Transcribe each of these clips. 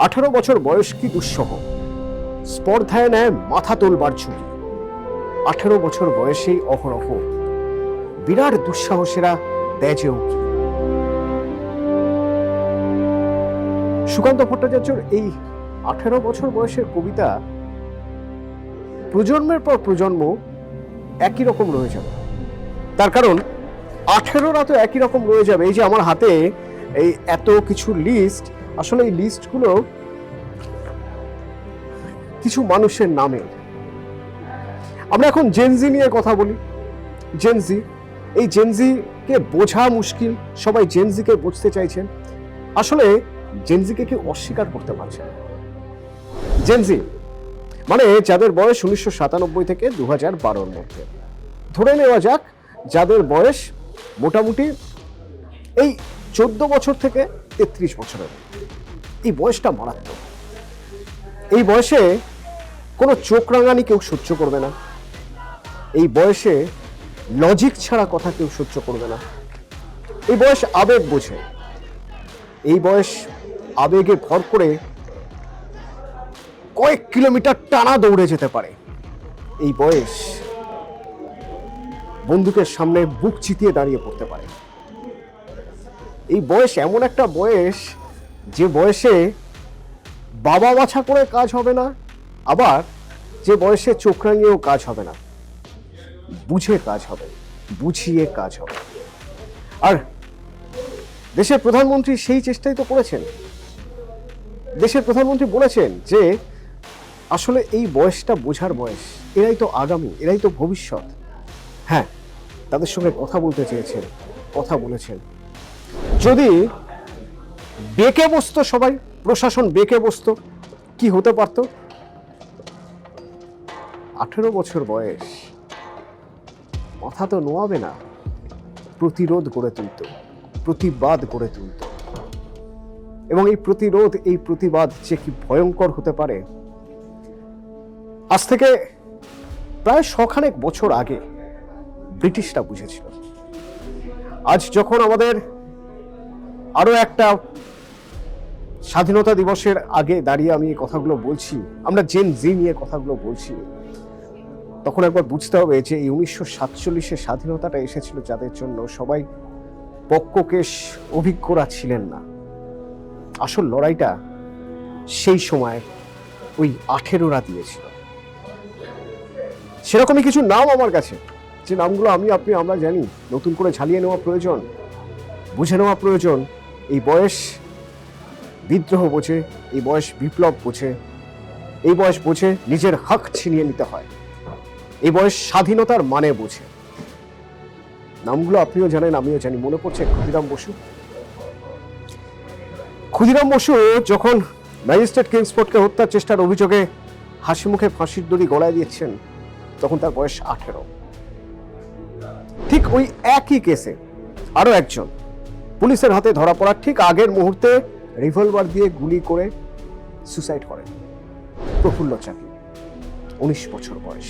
18 বছর বয়স কি দুঃসহ, স্পর্ধায় নেয় মাথা তোলবার ঝুঁকি। 18 বছর বয়সেই অহরহ বিরাট দুঃসাহসেরা দেয় যে উঁকি। সুকান্ত ভট্টাচার্যর এই 18 বছর বয়সের কবিতা প্রজন্মের পর প্রজন্ম একই রকম রয়ে যাবে। তার কারণ 18রা তো একই রকম রয়ে যাবে। এই যে আমার হাতে এই এত কিছু লিস্ট, আসলে এই লিস্টগুলো কিছু মানুষের নামে। আমরা এখন জেনজি নিয়ে কথা বলি। জেনজি, এই জেনজি কে বোঝা মুশকিল। সবাই জেনজিকে বুঝতে চাইছেন, আসলে জেনজিকে কেউ অস্বীকার করতে পারছে না। জেনজি মানে যাদের বয়স 1997 থেকে 2012-র মধ্যে। ধরে নেওয়া যাক যাদের বয়স মোটামুটি এই 14 বছর থেকে 33 বছরের। এই বয়সটা মারাত্মক। এই বয়সে কোনো চোখ রাঙানি কেউ সহ্য করবে না। এই বয়সে লজিক ছাড়া কথা কেউ সহ্য করবে না। এই বয়স আবেগ বোঝে। এই বয়স আবেগে ভর করে কয়েক কিলোমিটার টানা দৌড়ে যেতে পারে। এই বয়স বন্দুকের সামনে বুক চিতিয়ে দাঁড়িয়ে পড়তে পারে। এই বয়স এমন একটা বয়স যে বয়সে বাবা বাছা করে কাজ হবে না, আবার যে বয়সে চোখ রাঙিয়েও কাজ হবে না, বুঝে কাজ হবে, বুঝিয়ে কাজ হবে। আর দেশের প্রধানমন্ত্রী সেই চেষ্টাই তো করেছেন। দেশের প্রধানমন্ত্রী বলেছেন যে আসলে এই বয়সটা বোঝার বয়স, এরাই তো আগামী, এরাই তো ভবিষ্যৎ। হ্যাঁ, তাদের সঙ্গে কথা বলতে চেয়েছেন, কথা বলেছেন। যদি বেঁকে বসতো সবাই, প্রশাসন বেঁকে বসতো, কি হতে পারত? 18 বছর বয়স, মাথা তো নোয়াবে না, প্রতিরোধ গড়ে তুলত, প্রতিবাদ গড়ে তুলত। এবং এই প্রতিরোধ, এই প্রতিবাদ যে কি ভয়ঙ্কর হতে পারে, আজ থেকে প্রায় 100 বছর আগে ব্রিটিশরা বুঝেছিল। আজ যখন আমাদের আরো একটা স্বাধীনতা দিবসের আগে দাঁড়িয়ে আমি এই কথাগুলো বলছি, আমরা জেন জি নিয়ে কথাগুলো বলছি, তখন একবার বুঝতে হবে যে এই 1947-এর স্বাধীনতাটা এসেছিল যাদের জন্য সবাই পক্ককেশ অভিজ্ঞরা ছিলেন না। আসল লড়াইটা সেই সময় ওই 18রা দিয়েছিল। সেরকমই কিছু নাম আমার কাছে, যে নামগুলো আমি আপনি আমরা জানি, নতুন করে ঝালিয়ে নেওয়া প্রয়োজন, বুঝে নেওয়া প্রয়োজন। এই বয়স বিদ্রোহ বোঝে, এই বয়স বিপ্লব বোঝে, এই বয়স বোঝে নিজের হক ছিনিয়ে নিতে হয়, এই বয়স স্বাধীনতার মানে বোঝে। নামগুলো আপনিও জানেন, আমিও জানি। মনে পড়ছে ক্ষুদিরাম বসু। ক্ষুদিরাম বসু যখন ম্যাজিস্ট্রেট কিংসফোর্ডকে হত্যার চেষ্টার অভিযোগে হাসি মুখে ফাঁসির দড়ি গলায় দিয়েছেন, তখন তার বয়স 18। ঠিক ওই একই কেসে আরো একজন পুলিশের হাতে ধরা পড়ার ঠিক আগের মুহূর্তে রিভলভার দিয়ে গুলি করে সুসাইড করেন প্রফুল্ল চাকি, 19 বছর বয়স।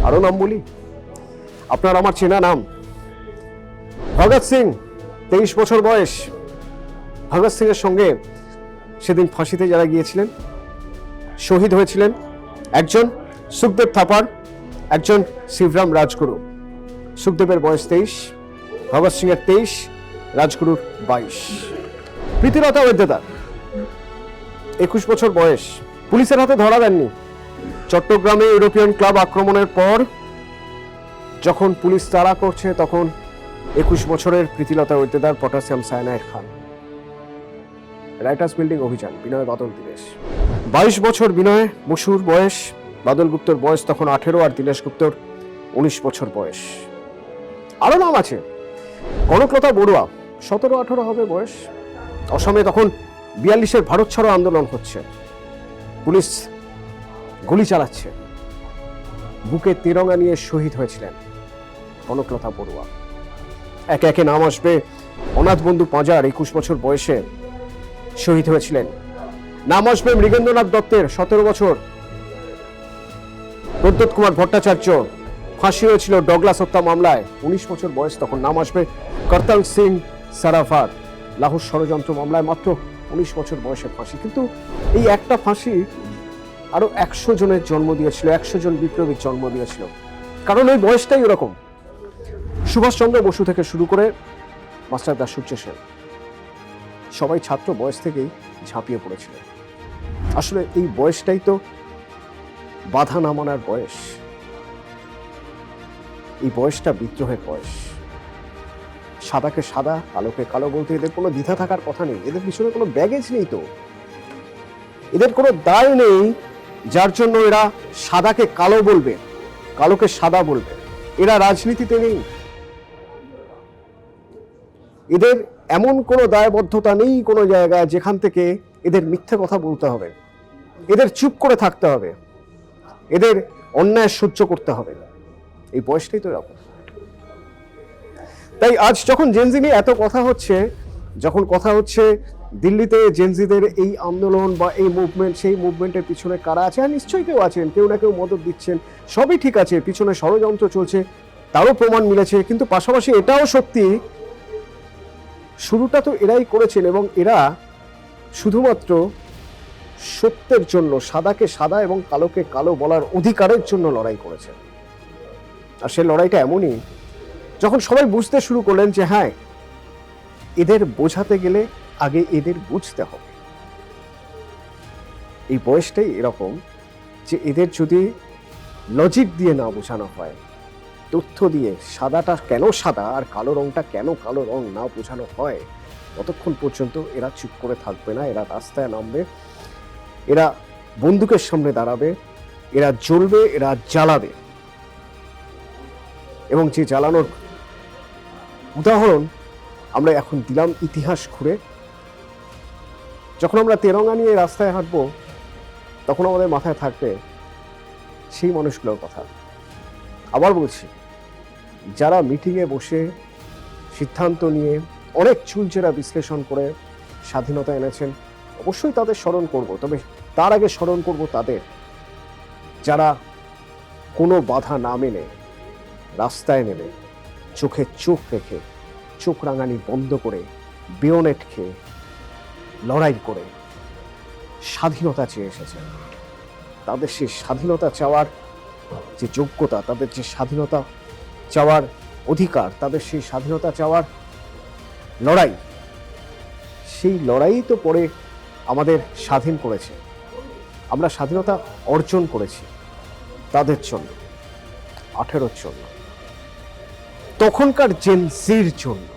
আরো নাম বলি, আপনার আমার চেনা নাম ভগৎ সিং, 23 বছর বয়স। ভগৎ সিং এর সঙ্গে সেদিন ফাঁসিতে যারা গিয়েছিলেন, শহীদ হয়েছিলেন, একজন সুখদেব থাপার, একজন শিবরাম রাজগুরু। সুখদেবের বয়স 23, ভগৎ সিং এর 23, রাজগুরুর 22। প্রীতিলতা ওয়েদ্দেদার 21 বছর বয়স। পুলিশের হাতে ধরা দেননি। চট্টগ্রামে ইউরোপিয়ান ক্লাব আক্রমণের পর যখন পুলিশ তাড়া করছে, তখন 21 বছরের প্রীতিলতা ওয়েদ্দেদার পটাশিয়াম সায়ানাইড খান। রাইটার্স বিল্ডিং অভিযান, বিনয় বাদল দীনেশ। 22 বছর বিনয় বসুর বয়স, বাদল গুপ্তর বয়স তখন 18 আর দীনেশ গুপ্তর 19 বছর বয়স। আরো নাম আছে, কনকলতা বড়ুয়া, 17-18 হবে বয়স। অসমে তখন 42-এর ভারত ছাড়ো আন্দোলন হচ্ছে, পুলিশ গুলি চালাচ্ছে, বুকে তিরঙ্গা নিয়ে শহীদ হয়েছিলেন কনকলতা বড়ুয়া। একে একে নাম আসবে। অনাথ বন্ধু পাঁজার 21 বছর বয়সে শহীদ হয়েছিলেন। নাম আসবে মৃগেন্দ্রনাথ দত্তের, 17 বছর। প্রদ্যোৎ কুমার ভট্টাচার্য, ফাঁসি হয়েছিল ডগলাস হত্যা মামলায়, 19 বছর বয়স তখন। নাম আসবে করতাল সিং সারাভাত, লাহোর ষড়যন্ত্র মামলায় মাত্র 19 বছর বয়সে ফাঁসি, কিন্তু এই একটা ফাঁসি আরো 100 জনের জন্ম দিয়েছিল, 100 জন বিপ্লবীর জন্ম দিয়েছিল। কারণ ওই বয়সটাই এরকম। সুভাষচন্দ্র বসু থেকে শুরু করে মাস্টার দাসসূর্য সেন সবাই ছাত্র বয়স থেকেই ঝাঁপিয়ে পড়েছিল। আসলে এই বয়সটাই তো বাধা না মানার বয়স, এই বয়সটা বিদ্রোহের বয়স। সাদাকে সাদা, কালোকে কালো বলতে এদের কোনো দ্বিধা থাকার কথা নেই। এদের পিছনে কোনো ব্যাগেজ নেই, তো এদের কোনো দায় নেই যার জন্য এরা সাদাকে কালো বলবে, কালোকে সাদা বলবে। এরা রাজনীতিতে নেই, এদের এমন কোনো দায়বদ্ধতা নেই কোনো জায়গায় যেখান থেকে এদের মিথ্যে কথা বলতে হবে, এদের চুপ করে থাকতে হবে, এদের অন্যায় সহ্য করতে হবে। এই বয়সটাই তো এরকম। তাই আজ যখন জেনজি নিয়ে এত কথা হচ্ছে, যখন কথা হচ্ছে দিল্লিতে জেনজিদের এই আন্দোলন বা এই মুভমেন্ট, সেই মুভমেন্টের পিছনে কারা আছে? আর নিশ্চয়ই কেউ আছেন, কেউ না কেউ মদত দিচ্ছেন, সবই ঠিক আছে, পিছনে ষড়যন্ত্র চলছে, তারও প্রমাণ মিলেছে। কিন্তু পাশাপাশি এটাও সত্যি, শুরুটা তো এরাই করেছেন এবং এরা শুধুমাত্র সত্যের জন্য, সাদাকে সাদা এবং কালোকে কালো বলার অধিকারের জন্য লড়াই করেছে। আর সেই লড়াইটা এমনই, যখন সবাই বুঝতে শুরু করলেন যে হ্যাঁ, এদের বোঝাতে গেলে আগে এদের বুঝতে হবে। এই বয়সটাই এরকম যে এদের যদি লজিক দিয়ে না বোঝানো হয়, তথ্য দিয়ে সাদাটা কেন সাদা আর কালো রংটা কেন কালো রং না বোঝানো হয়, ততক্ষণ পর্যন্ত এরা চুপ করে থাকবে না। এরা রাস্তায় নামবে, এরা বন্দুকের সামনে দাঁড়াবে, এরা জ্বলবে, এরা জ্বালাবে। এবং যে জ্বালানোর উদাহরণ আমরা এখন দিলাম ইতিহাস ঘুরে। যখন আমরা তেরঙ্গা নিয়ে রাস্তায় হাঁটবো, তখন আমাদের মাথায় থাকবে সেই মানুষগুলোর কথা। আবার বলছি, যারা মিটিংয়ে বসে সিদ্ধান্ত নিয়ে অনেক চুলচেরা বিশ্লেষণ করে স্বাধীনতা এনেছেন, অবশ্যই তাদের স্মরণ করব। তবে তার আগে স্মরণ করব তাদের যারা কোনো বাধা না মেনে রাস্তায় নেমে চোখে চোখ রেখে, চোখ রাঙানি বন্ধ করে, বেয়োনেট খেয়ে, লড়াই করে স্বাধীনতা চেয়ে এসেছেন। তাদের সেই স্বাধীনতা চাওয়ার যে যোগ্যতা, তাদের যে স্বাধীনতা চাওয়ার অধিকার, তাদের সেই স্বাধীনতা চাওয়ার লড়াই, সেই লড়াই তো পরে আমাদের স্বাধীন করেছে। আমরা স্বাধীনতা অর্জন করেছি তাদের জন্য, 18-র জন্য, তখনকার জেনজির জন্য।